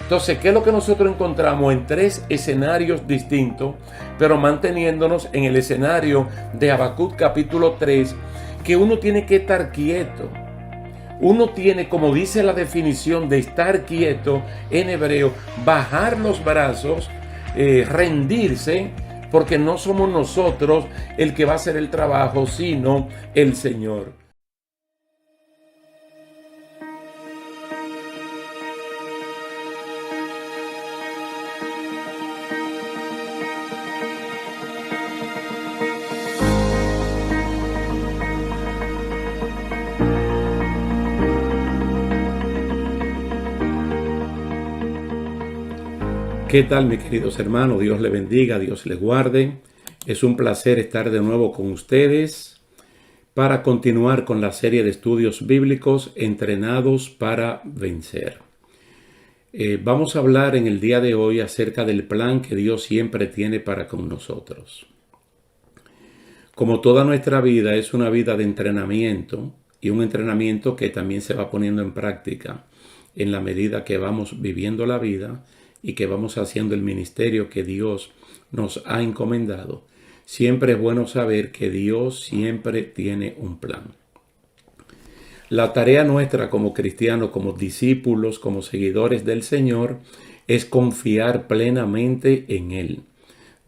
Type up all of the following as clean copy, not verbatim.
Entonces, ¿qué es lo que nosotros encontramos en tres escenarios distintos, pero manteniéndonos en el escenario de Habacuc capítulo 3, que uno tiene que estar quieto? Uno tiene, como dice la definición de estar quieto en hebreo, bajar los brazos, rendirse, porque no somos nosotros el que va a hacer el trabajo, sino el Señor. ¿Qué tal, mis queridos hermanos? Dios les bendiga, Dios les guarde. Es un placer estar de nuevo con ustedes para continuar con la serie de estudios bíblicos Entrenados para Vencer. Vamos a hablar en el día de hoy acerca del plan que Dios siempre tiene para con nosotros. Como toda nuestra vida es una vida de entrenamiento y un entrenamiento que también se va poniendo en práctica en la medida que vamos viviendo la vida y que vamos haciendo el ministerio que Dios nos ha encomendado, siempre es bueno saber que Dios siempre tiene un plan. La tarea nuestra como cristianos, como discípulos, como seguidores del Señor, es confiar plenamente en Él,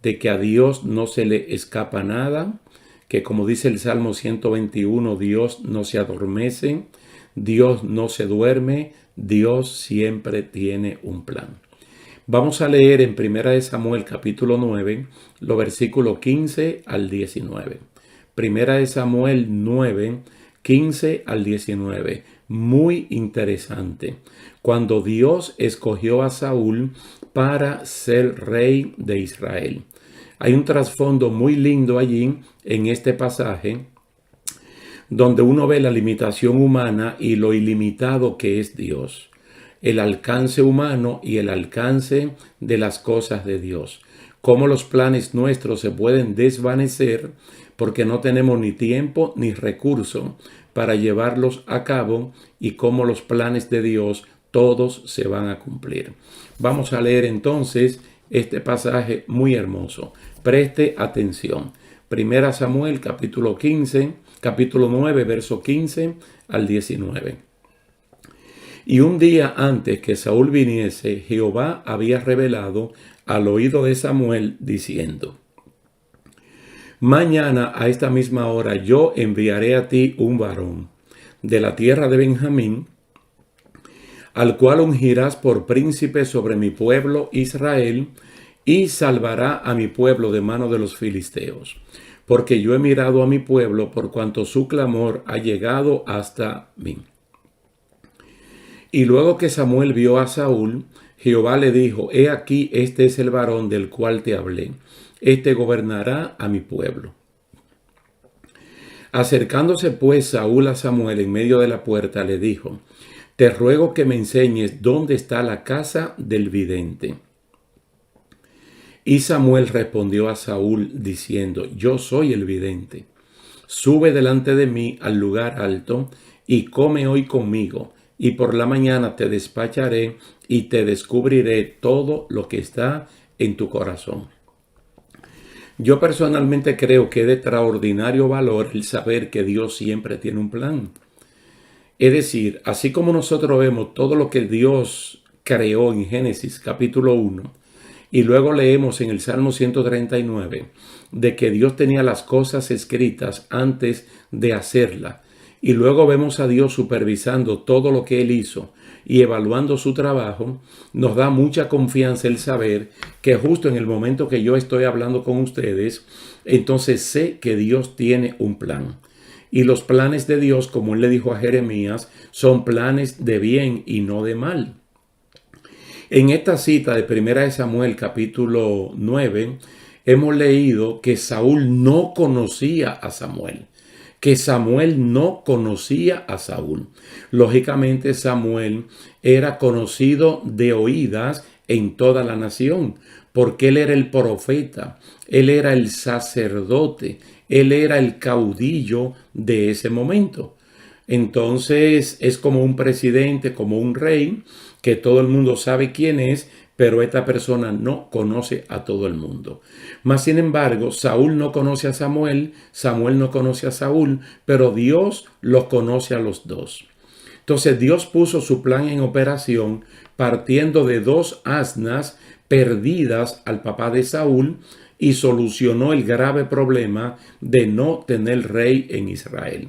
de que a Dios no se le escapa nada, que como dice el Salmo 121, Dios no se adormece, Dios no se duerme, Dios siempre tiene un plan. Vamos a leer en 1 Samuel capítulo 9, los versículos 15 al 19. 1 Samuel 9, 15 al 19. Muy interesante. Cuando Dios escogió a Saúl para ser rey de Israel. Hay un trasfondo muy lindo allí en este pasaje, donde uno ve la limitación humana y lo ilimitado que es Dios. El alcance humano y el alcance de las cosas de Dios. Cómo los planes nuestros se pueden desvanecer porque no tenemos ni tiempo ni recurso para llevarlos a cabo, y cómo los planes de Dios todos se van a cumplir. Vamos a leer entonces este pasaje muy hermoso. Preste atención. 1 Samuel capítulo 9, verso 15 al 19. Y un día antes que Saúl viniese, Jehová había revelado al oído de Samuel diciendo: Mañana a esta misma hora yo enviaré a ti un varón de la tierra de Benjamín, al cual ungirás por príncipe sobre mi pueblo Israel, y salvará a mi pueblo de mano de los filisteos. Porque yo he mirado a mi pueblo por cuanto su clamor ha llegado hasta mí. Y luego que Samuel vio a Saúl, Jehová le dijo: He aquí, este es el varón del cual te hablé. Este gobernará a mi pueblo. Acercándose pues Saúl a Samuel en medio de la puerta, le dijo: Te ruego que me enseñes dónde está la casa del vidente. Y Samuel respondió a Saúl diciendo: Yo soy el vidente. Sube delante de mí al lugar alto y come hoy conmigo, y por la mañana te despacharé y te descubriré todo lo que está en tu corazón. Yo personalmente creo que es de extraordinario valor el saber que Dios siempre tiene un plan. Es decir, así como nosotros vemos todo lo que Dios creó en Génesis capítulo 1, y luego leemos en el Salmo 139 de que Dios tenía las cosas escritas antes de hacerlas, y luego vemos a Dios supervisando todo lo que Él hizo y evaluando su trabajo, nos da mucha confianza el saber que justo en el momento que yo estoy hablando con ustedes, entonces sé que Dios tiene un plan. Y los planes de Dios, como Él le dijo a Jeremías, son planes de bien y no de mal. En esta cita de 1 Samuel capítulo 9, hemos leído que Saúl no conocía a Samuel, que Samuel no conocía a Saúl. Lógicamente Samuel era conocido de oídas en toda la nación, porque él era el profeta, él era el sacerdote, él era el caudillo de ese momento. Entonces es como un presidente, como un rey, que todo el mundo sabe quién es, pero esta persona no conoce a todo el mundo. Mas, sin embargo, Saúl no conoce a Samuel, Samuel no conoce a Saúl, pero Dios los conoce a los dos. Entonces Dios puso su plan en operación partiendo de dos asnas perdidas al papá de Saúl y solucionó el grave problema de no tener rey en Israel.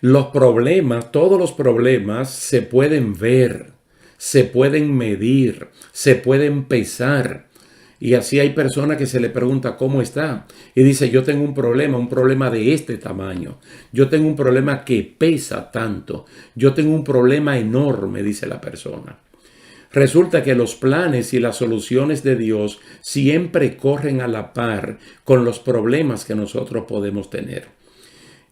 Los problemas, todos los problemas se pueden ver, se pueden medir, se pueden pesar. Y así hay personas que se le pregunta cómo está y dice, yo tengo un problema de este tamaño. Yo tengo un problema que pesa tanto. Yo tengo un problema enorme, dice la persona. Resulta que los planes y las soluciones de Dios siempre corren a la par con los problemas que nosotros podemos tener.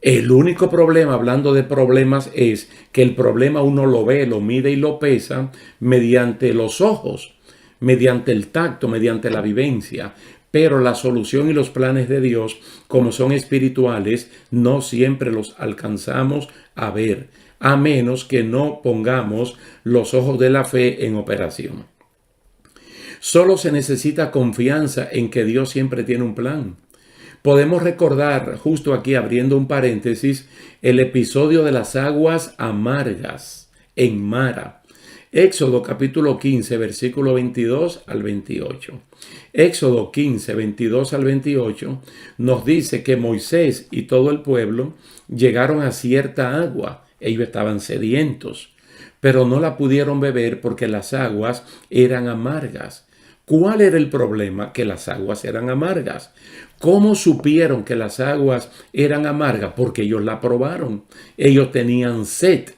El único problema, hablando de problemas, es que el problema uno lo ve, lo mide y lo pesa mediante los ojos, mediante el tacto, mediante la vivencia. Pero la solución y los planes de Dios, como son espirituales, no siempre los alcanzamos a ver, a menos que no pongamos los ojos de la fe en operación. Solo se necesita confianza en que Dios siempre tiene un plan. Podemos recordar, justo aquí abriendo un paréntesis, el episodio de las aguas amargas en Mara. Éxodo capítulo 15, versículo 22 al 28. Éxodo 15, 22 al 28 nos dice que Moisés y todo el pueblo llegaron a cierta agua. Ellos estaban sedientos, pero no la pudieron beber porque las aguas eran amargas. ¿Cuál era el problema? Que las aguas eran amargas. ¿Cómo supieron que las aguas eran amargas? Porque ellos la probaron. Ellos tenían sed.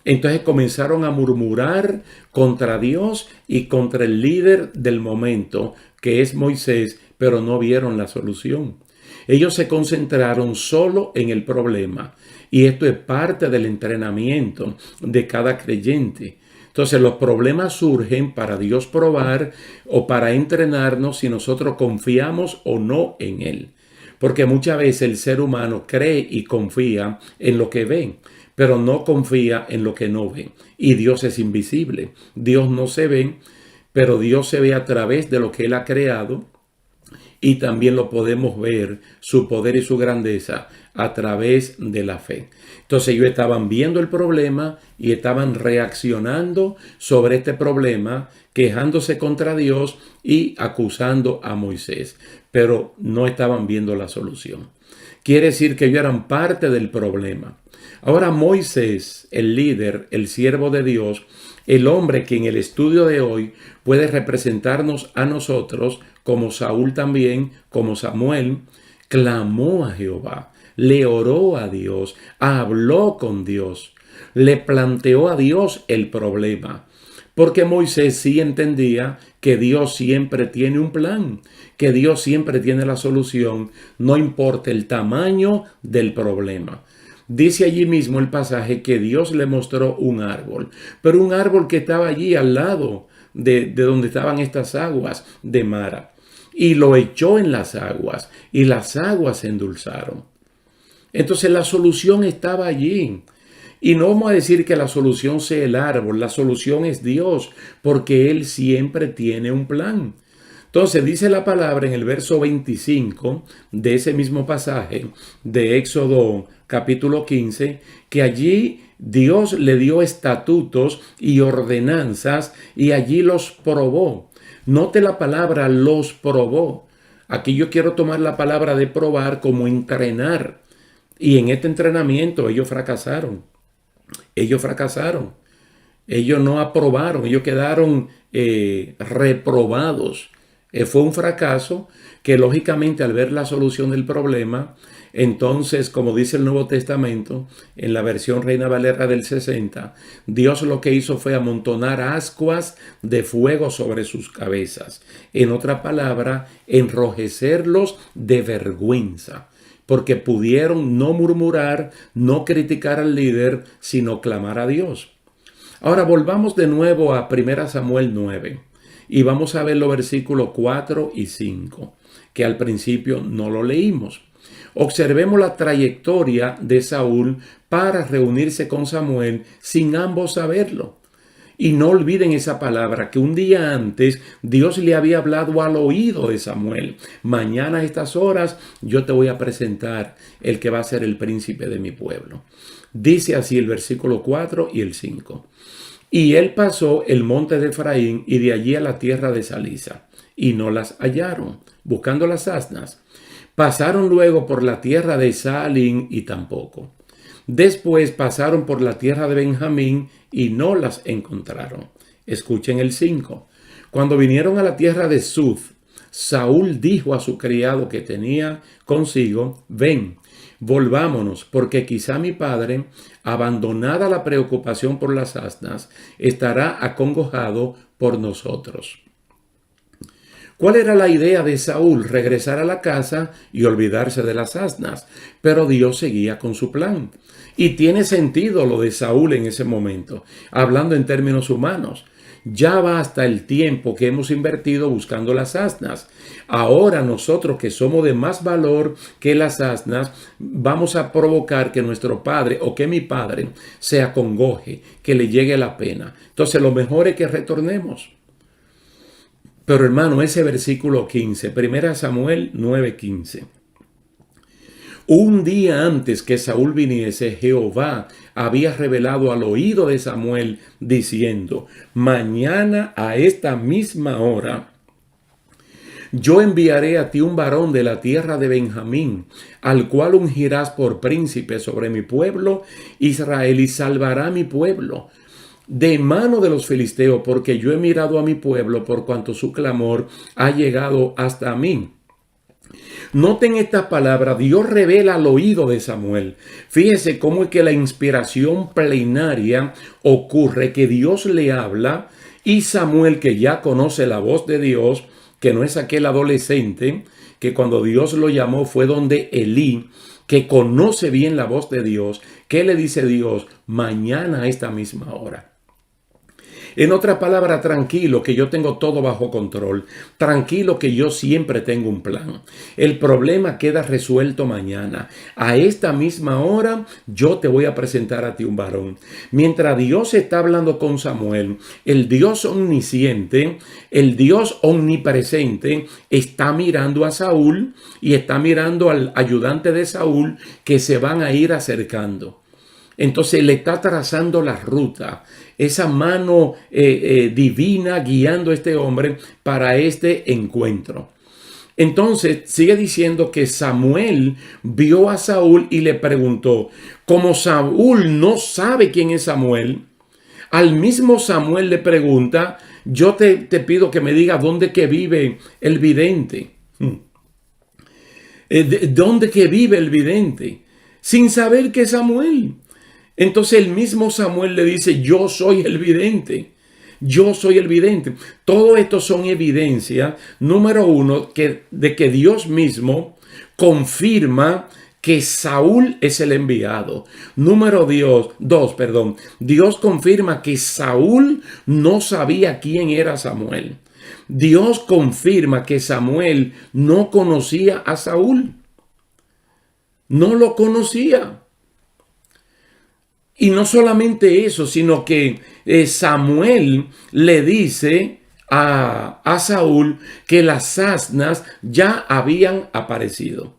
Entonces comenzaron a murmurar contra Dios y contra el líder del momento, que es Moisés, pero no vieron la solución. Ellos se concentraron solo en el problema. Y esto es parte del entrenamiento de cada creyente. Entonces los problemas surgen para Dios probar o para entrenarnos si nosotros confiamos o no en Él. Porque muchas veces el ser humano cree y confía en lo que ve, pero no confía en lo que no ve. Y Dios es invisible. Dios no se ve, pero Dios se ve a través de lo que Él ha creado. Y también lo podemos ver, su poder y su grandeza, a través de la fe. Entonces ellos estaban viendo el problema y estaban reaccionando sobre este problema, quejándose contra Dios y acusando a Moisés, pero no estaban viendo la solución. Quiere decir que ellos eran parte del problema. Ahora Moisés, el líder, el siervo de Dios, el hombre que en el estudio de hoy puede representarnos a nosotros, como Saúl también, como Samuel, clamó a Jehová, le oró a Dios, habló con Dios, le planteó a Dios el problema. Porque Moisés sí entendía que Dios siempre tiene un plan, que Dios siempre tiene la solución, no importa el tamaño del problema. Dice allí mismo el pasaje que Dios le mostró un árbol, pero un árbol que estaba allí al lado de donde estaban estas aguas de Mara. Y lo echó en las aguas y las aguas se endulzaron. Entonces la solución estaba allí. Y no vamos a decir que la solución sea el árbol, la solución es Dios, porque Él siempre tiene un plan. Entonces dice la palabra en el verso 25 de ese mismo pasaje de Éxodo capítulo 15, que allí Dios le dio estatutos y ordenanzas y allí los probó. Note la palabra los probó. Aquí yo quiero tomar la palabra de probar como entrenar. Y en este entrenamiento ellos fracasaron. Ellos fracasaron. Ellos no aprobaron. Ellos quedaron reprobados. Fue un fracaso que lógicamente al ver la solución del problema, entonces, como dice el Nuevo Testamento, en la versión Reina Valera del 60, Dios lo que hizo fue amontonar ascuas de fuego sobre sus cabezas. En otra palabra, enrojecerlos de vergüenza, porque pudieron no murmurar, no criticar al líder, sino clamar a Dios. Ahora volvamos de nuevo a 1 Samuel 9. Y vamos a ver los versículos 4 y 5, que al principio no lo leímos. Observemos la trayectoria de Saúl para reunirse con Samuel sin ambos saberlo. Y no olviden esa palabra que un día antes Dios le había hablado al oído de Samuel. Mañana a estas horas yo te voy a presentar el que va a ser el príncipe de mi pueblo. Dice así el versículo 4 y el 5. Y él pasó el monte de Efraín y de allí a la tierra de Salisa, y no las hallaron, buscando las asnas. Pasaron luego por la tierra de Saalín y tampoco. Después pasaron por la tierra de Benjamín y no las encontraron. Escuchen el 5. Cuando vinieron a la tierra de Suf, Saúl dijo a su criado que tenía consigo: ven, volvámonos, porque quizá mi padre, abandonada la preocupación por las asnas, estará acongojado por nosotros. ¿Cuál era la idea de Saúl? Regresar a la casa y olvidarse de las asnas. Pero Dios seguía con su plan. Y tiene sentido lo de Saúl en ese momento, hablando en términos humanos. Ya basta el tiempo que hemos invertido buscando las asnas. Ahora nosotros, que somos de más valor que las asnas, vamos a provocar que nuestro padre o que mi padre se acongoje, que le llegue la pena. Entonces lo mejor es que retornemos. Pero hermano, ese versículo 15, 1 Samuel 9:15. Un día antes que Saúl viniese, Jehová había revelado al oído de Samuel diciendo: mañana a esta misma hora yo enviaré a ti un varón de la tierra de Benjamín, al cual ungirás por príncipe sobre mi pueblo Israel, y salvará mi pueblo de mano de los filisteos, porque yo he mirado a mi pueblo por cuanto su clamor ha llegado hasta mí. Noten esta palabra, Dios revela al oído de Samuel. Fíjese cómo es que la inspiración plenaria ocurre, que Dios le habla y Samuel, que ya conoce la voz de Dios, que no es aquel adolescente que cuando Dios lo llamó fue donde Elí, que conoce bien la voz de Dios. ¿Qué le dice Dios? Mañana a esta misma hora. En otra palabra, tranquilo, que yo tengo todo bajo control. Tranquilo, que yo siempre tengo un plan. El problema queda resuelto mañana. A esta misma hora yo te voy a presentar a ti un varón. Mientras Dios está hablando con Samuel, el Dios omnisciente, el Dios omnipresente, está mirando a Saúl y está mirando al ayudante de Saúl, que se van a ir acercando. Entonces le está trazando la ruta, esa mano divina guiando a este hombre para este encuentro. Entonces sigue diciendo que Samuel vio a Saúl y le preguntó. Como Saúl no sabe quién es Samuel, al mismo Samuel le pregunta: yo te pido que me diga dónde que vive el vidente. ¿Dónde que vive el vidente? Sin saber que es Samuel. Entonces el mismo Samuel le dice: yo soy el vidente. Yo soy el vidente. Todo esto son evidencias, número uno, de que Dios mismo confirma que Saúl es el enviado. Número dos, Dios confirma que Saúl no sabía quién era Samuel. Dios confirma que Samuel no conocía a Saúl. No lo conocía. Y no solamente eso, sino que Samuel le dice a Saúl que las asnas ya habían aparecido.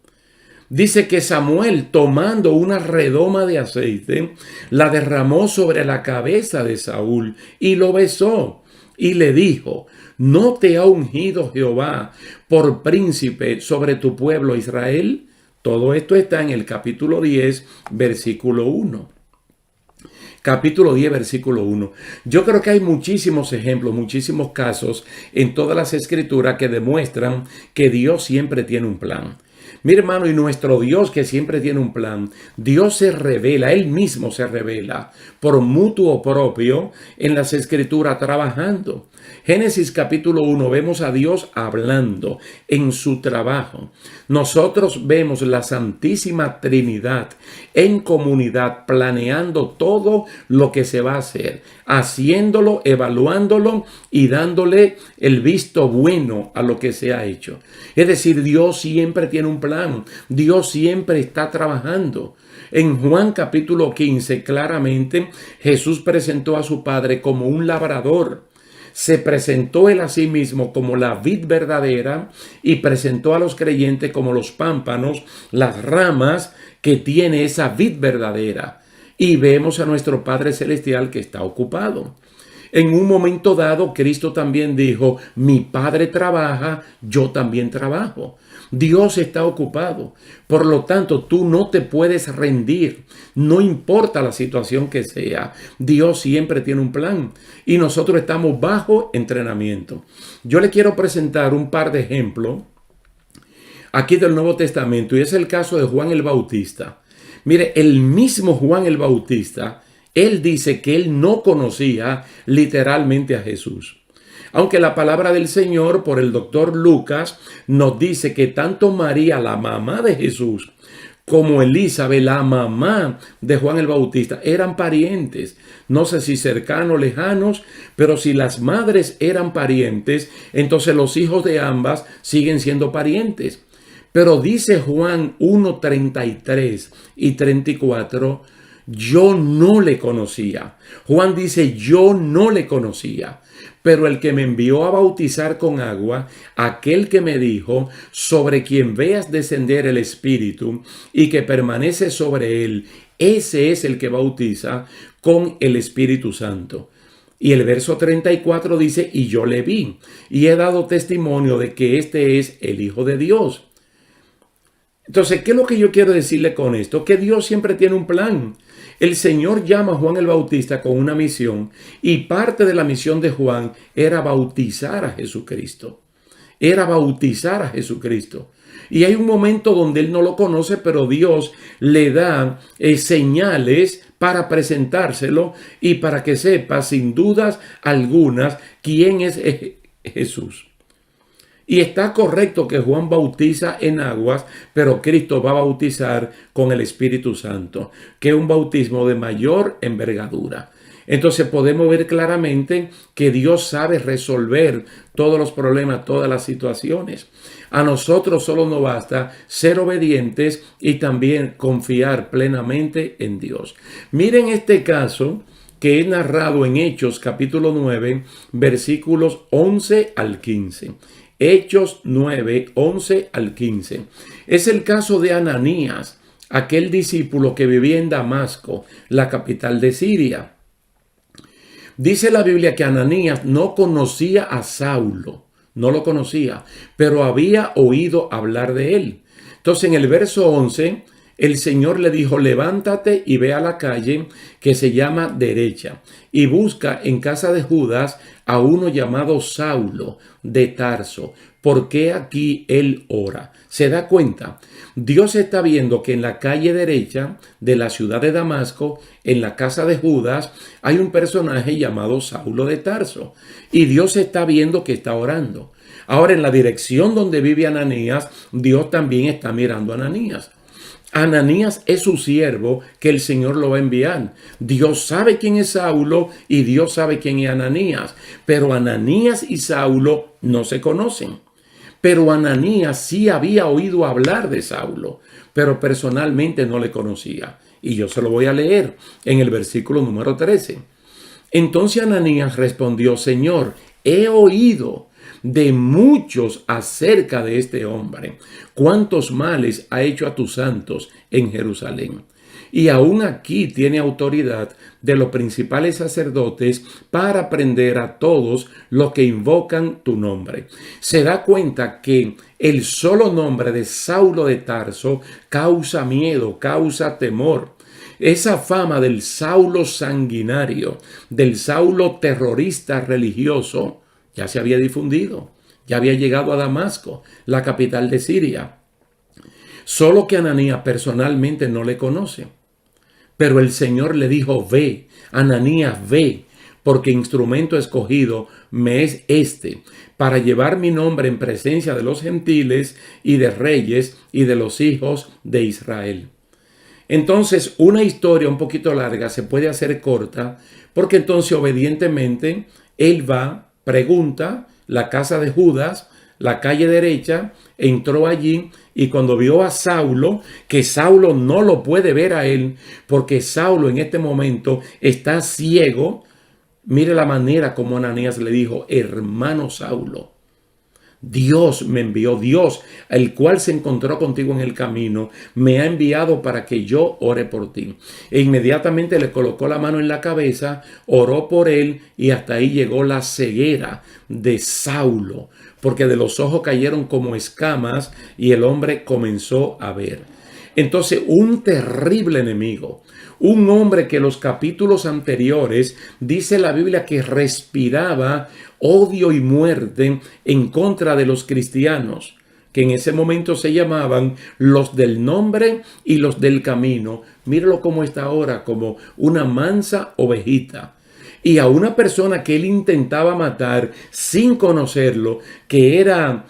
Dice que Samuel, tomando una redoma de aceite, la derramó sobre la cabeza de Saúl y lo besó y le dijo: ¿no te ha ungido Jehová por príncipe sobre tu pueblo Israel? Todo esto está en el capítulo 10, versículo 1. Capítulo 10, versículo 1. Yo creo que hay muchísimos ejemplos, muchísimos casos en todas las escrituras que demuestran que Dios siempre tiene un plan. Mi hermano, y nuestro Dios, que siempre tiene un plan, Dios se revela, Él mismo se revela por mutuo propio en las escrituras trabajando. Génesis capítulo 1 vemos a Dios hablando en su trabajo. Nosotros vemos la Santísima Trinidad en comunidad planeando todo lo que se va a hacer. haciéndolo, evaluándolo y dándole el visto bueno a lo que se ha hecho. Es decir, Dios siempre tiene un plan, Dios siempre está trabajando. En Juan capítulo 15, claramente Jesús presentó a su Padre como un labrador. Se presentó él a sí mismo como la vid verdadera y presentó a los creyentes como los pámpanos, las ramas que tiene esa vid verdadera. Y vemos a nuestro Padre Celestial que está ocupado. En un momento dado, Cristo también dijo, mi Padre trabaja, yo también trabajo. Dios está ocupado. Por lo tanto, tú no te puedes rendir. No importa la situación que sea. Dios siempre tiene un plan. Y nosotros estamos bajo entrenamiento. Yo le quiero presentar un par de ejemplos aquí del Nuevo Testamento. Y es el caso de Juan el Bautista. Mire, el mismo Juan el Bautista, él dice que él no conocía literalmente a Jesús. Aunque la palabra del Señor por el doctor Lucas nos dice que tanto María, la mamá de Jesús, como Elizabeth, la mamá de Juan el Bautista, eran parientes. No sé si cercanos, lejanos, pero si las madres eran parientes, entonces los hijos de ambas siguen siendo parientes. Pero dice Juan 1:33 y 34, yo no le conocía. Juan dice, yo no le conocía. Pero el que me envió a bautizar con agua, aquel que me dijo, sobre quien veas descender el Espíritu y que permanece sobre él, ese es el que bautiza con el Espíritu Santo. Y el verso 34 dice, y yo le vi, y he dado testimonio de que este es el Hijo de Dios. Entonces, ¿qué es lo que yo quiero decirle con esto? Que Dios siempre tiene un plan. El Señor llama a Juan el Bautista con una misión y parte de la misión de Juan era bautizar a Jesucristo. Era bautizar a Jesucristo. Y hay un momento donde él no lo conoce, pero Dios le da señales para presentárselo y para que sepa sin dudas algunas quién es Jesús. Y está correcto que Juan bautiza en aguas, pero Cristo va a bautizar con el Espíritu Santo, que es un bautismo de mayor envergadura. Entonces podemos ver claramente que Dios sabe resolver todos los problemas, todas las situaciones. A nosotros solo nos basta ser obedientes y también confiar plenamente en Dios. Miren este caso que es narrado en Hechos capítulo 9, versículos 11 al 15. Hechos 9, 11 al 15. Es el caso de Ananías, aquel discípulo que vivía en Damasco, la capital de Siria. Dice la Biblia que Ananías no conocía a Saulo, no lo conocía, pero había oído hablar de él. Entonces en el verso 11, el Señor le dijo, levántate y ve a la calle que se llama Derecha y busca en casa de Judas a uno llamado Saulo de Tarso, porque aquí él ora. ¿Se da cuenta? Dios está viendo que en la calle derecha de la ciudad de Damasco, en la casa de Judas, hay un personaje llamado Saulo de Tarso. Y Dios está viendo que está orando. Ahora, en la dirección donde vive Ananías, Dios también está mirando a Ananías. Ananías es su siervo que el Señor lo va a enviar. Dios sabe quién es Saulo y Dios sabe quién es Ananías. Pero Ananías y Saulo no se conocen. Pero Ananías sí había oído hablar de Saulo, pero personalmente no le conocía. Y yo se lo voy a leer en el versículo número 13. Entonces Ananías respondió, Señor, he oído de muchos acerca de este hombre, cuántos males ha hecho a tus santos en Jerusalén. Y aún aquí tiene autoridad de los principales sacerdotes para prender a todos los que invocan tu nombre. Se da cuenta que el solo nombre de Saulo de Tarso causa miedo, causa temor. Esa fama del Saulo sanguinario, del Saulo terrorista religioso, ya se había difundido, ya había llegado a Damasco, la capital de Siria. Solo que Ananías personalmente no le conoce. Pero el Señor le dijo, ve, Ananías, ve, porque instrumento escogido me es este, para llevar mi nombre en presencia de los gentiles y de reyes y de los hijos de Israel. Entonces, una historia un poquito larga se puede hacer corta, porque entonces obedientemente él va, pregunta, la casa de Judas, la calle derecha, entró allí y cuando vio a Saulo, que Saulo no lo puede ver a él, porque Saulo en este momento está ciego. Mire la manera como Ananías le dijo: hermano Saulo, Dios me envió, Dios, el cual se encontró contigo en el camino, me ha enviado para que yo ore por ti. E inmediatamente le colocó la mano en la cabeza, oró por él y hasta ahí llegó la ceguera de Saulo, porque de los ojos cayeron como escamas y el hombre comenzó a ver. Entonces, un terrible enemigo, un hombre que en los capítulos anteriores dice la Biblia que respiraba odio y muerte en contra de los cristianos, que en ese momento se llamaban los del nombre y los del camino. Míralo cómo está ahora, como una mansa ovejita. Y a una persona que él intentaba matar sin conocerlo, que era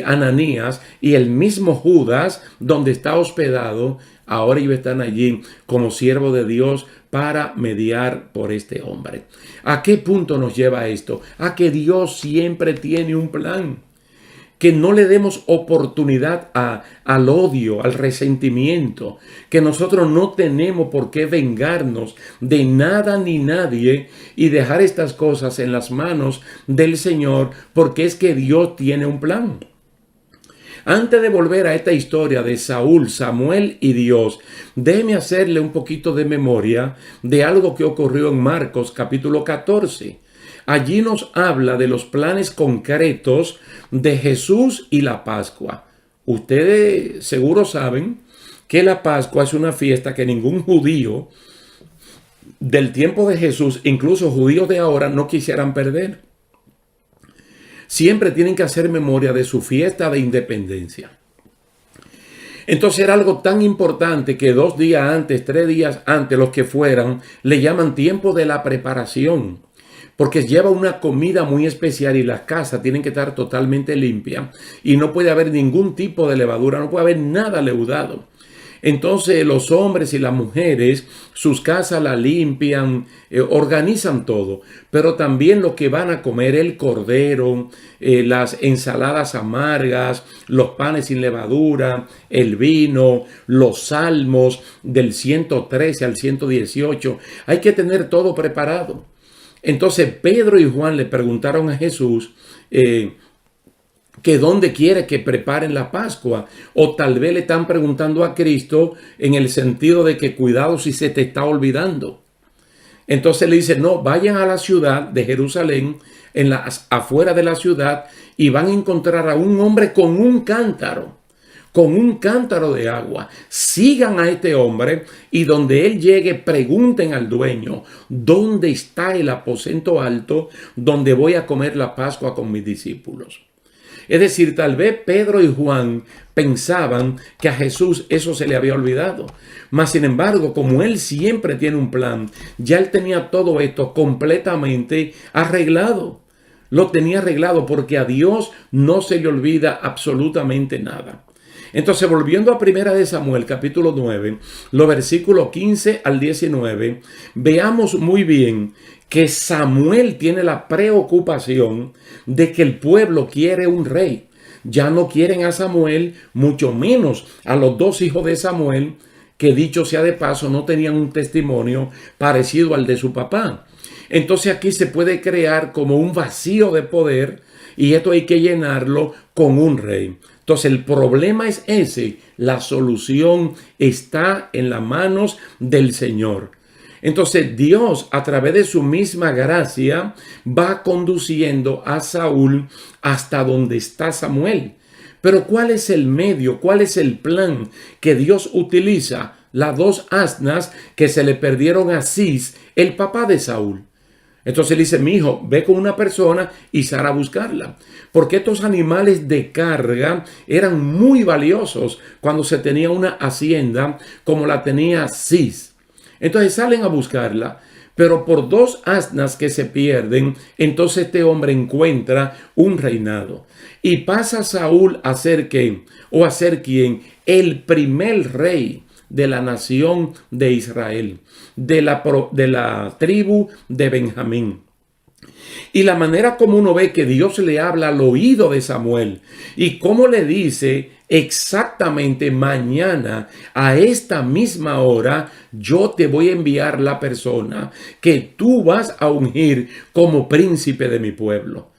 Ananías, y el mismo Judas, donde está hospedado, ahora ellos están allí como siervo de Dios para mediar por este hombre. ¿A qué punto nos lleva esto? A que Dios siempre tiene un plan. Que no le demos oportunidad al odio, al resentimiento, que nosotros no tenemos por qué vengarnos de nada ni nadie y dejar estas cosas en las manos del Señor, porque es que Dios tiene un plan. Antes de volver a esta historia de Saúl, Samuel y Dios, déjeme hacerle un poquito de memoria de algo que ocurrió en Marcos capítulo 14. Allí nos habla de los planes concretos de Jesús y la Pascua. Ustedes seguro saben que la Pascua es una fiesta que ningún judío del tiempo de Jesús, incluso judíos de ahora, no quisieran perder. Siempre tienen que hacer memoria de su fiesta de independencia. Entonces era algo tan importante que 2 días antes, 3 días antes, los que fueran, le llaman tiempo de la preparación. Porque lleva una comida muy especial y las casas tienen que estar totalmente limpias y no puede haber ningún tipo de levadura, no puede haber nada leudado. Entonces los hombres y las mujeres sus casas la limpian, organizan todo, pero también lo que van a comer, el cordero, las ensaladas amargas, los panes sin levadura, el vino, los salmos del 113 al 118, hay que tener todo preparado. Entonces Pedro y Juan le preguntaron a Jesús que dónde quiere que preparen la Pascua, o tal vez le están preguntando a Cristo en el sentido de que cuidado si se te está olvidando. Entonces le dice: no, vayan a la ciudad de Jerusalén, en las afuera de la ciudad, y van a encontrar a un hombre con un cántaro de agua. Sigan a este hombre y donde él llegue pregunten al dueño: ¿dónde está el aposento alto donde voy a comer la Pascua con mis discípulos? Es decir, tal vez Pedro y Juan pensaban que a Jesús eso se le había olvidado. Mas, sin embargo, como él siempre tiene un plan, ya él tenía todo esto completamente arreglado. Lo tenía arreglado porque a Dios no se le olvida absolutamente nada. Entonces, volviendo a 1 de Samuel, capítulo 9, los versículos 15 al 19, veamos muy bien que Samuel tiene la preocupación de que el pueblo quiere un rey. Ya no quieren a Samuel, mucho menos a los 2 hijos de Samuel, que dicho sea de paso, no tenían un testimonio parecido al de su papá. Entonces aquí se puede crear como un vacío de poder y esto hay que llenarlo con un rey. Entonces el problema es ese, la solución está en las manos del Señor. Entonces Dios, a través de su misma gracia, va conduciendo a Saúl hasta donde está Samuel. Pero ¿cuál es el medio? ¿Cuál es el plan que Dios utiliza? Las 2 asnas que se le perdieron a Cis, el papá de Saúl. Entonces le dice: mi hijo, ve con una persona y sal a buscarla. Porque estos animales de carga eran muy valiosos cuando se tenía una hacienda como la tenía Cis. Entonces salen a buscarla, pero por 2 asnas que se pierden, entonces este hombre encuentra un reinado. Y pasa Saúl a ser ¿qué? O a ser ¿quién? El primer rey de la nación de Israel, de la tribu de Benjamín. Y la manera como uno ve que Dios le habla al oído de Samuel y cómo le dice exactamente: mañana a esta misma hora yo te voy a enviar la persona que tú vas a ungir como príncipe de mi pueblo.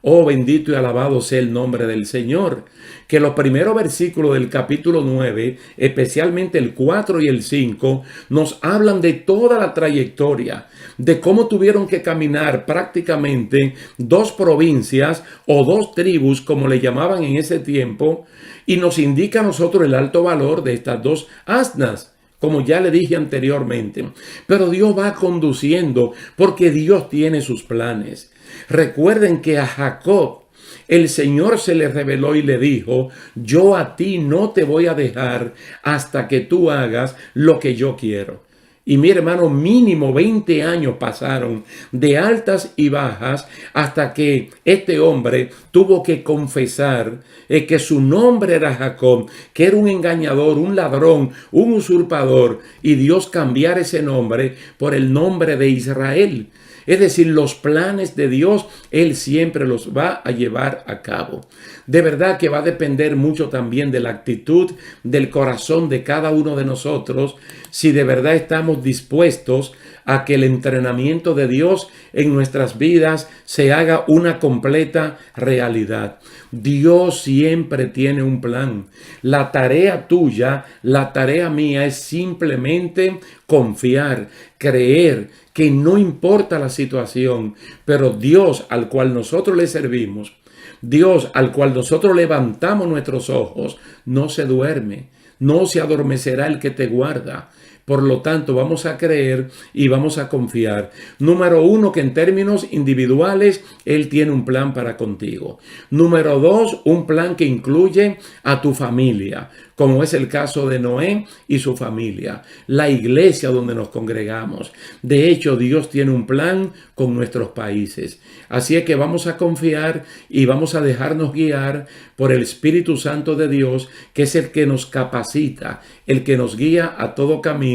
Oh, bendito y alabado sea el nombre del Señor. Que los primeros versículos del capítulo 9, especialmente el 4 y el 5, nos hablan de toda la trayectoria, de cómo tuvieron que caminar prácticamente dos provincias o dos tribus, como le llamaban en ese tiempo, y nos indica a nosotros el alto valor de estas dos asnas, como ya le dije anteriormente. Pero Dios va conduciendo porque Dios tiene sus planes. Recuerden que a Jacob el Señor se le reveló y le dijo: yo a ti no te voy a dejar hasta que tú hagas lo que yo quiero. Y mi hermano, mínimo 20 años pasaron de altas y bajas hasta que este hombre tuvo que confesar que su nombre era Jacob, que era un engañador, un ladrón, un usurpador, y Dios cambiar ese nombre por el nombre de Israel. Es decir, los planes de Dios, Él siempre los va a llevar a cabo. De verdad que va a depender mucho también de la actitud del corazón de cada uno de nosotros, si de verdad estamos dispuestos a que el entrenamiento de Dios en nuestras vidas se haga una completa realidad. Dios siempre tiene un plan. La tarea tuya, la tarea mía es simplemente confiar, creer que no importa la situación, pero Dios al cual nosotros le servimos, Dios al cual nosotros levantamos nuestros ojos, no se duerme, no se adormecerá el que te guarda. Por lo tanto, vamos a creer y vamos a confiar. Número uno, que en términos individuales, Él tiene un plan para contigo. Número dos, un plan que incluye a tu familia, como es el caso de Noé y su familia, la iglesia donde nos congregamos. De hecho, Dios tiene un plan con nuestros países. Así es que vamos a confiar y vamos a dejarnos guiar por el Espíritu Santo de Dios, que es el que nos capacita, el que nos guía a todo camino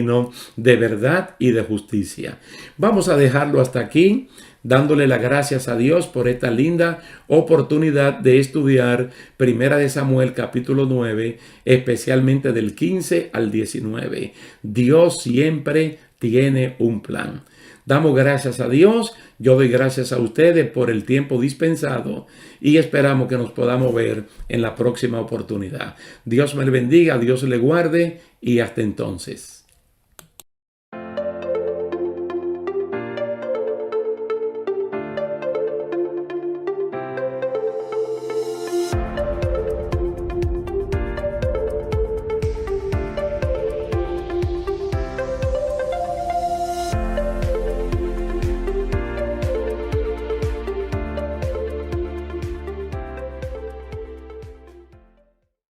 de verdad y de justicia. Vamos a dejarlo hasta aquí, dándole las gracias a Dios por esta linda oportunidad de estudiar Primera de Samuel capítulo 9, especialmente del 15 al 19. Dios siempre tiene un plan. Damos gracias a Dios, yo doy gracias a ustedes por el tiempo dispensado y esperamos que nos podamos ver en la próxima oportunidad. Dios me le bendiga, Dios le guarde y hasta entonces.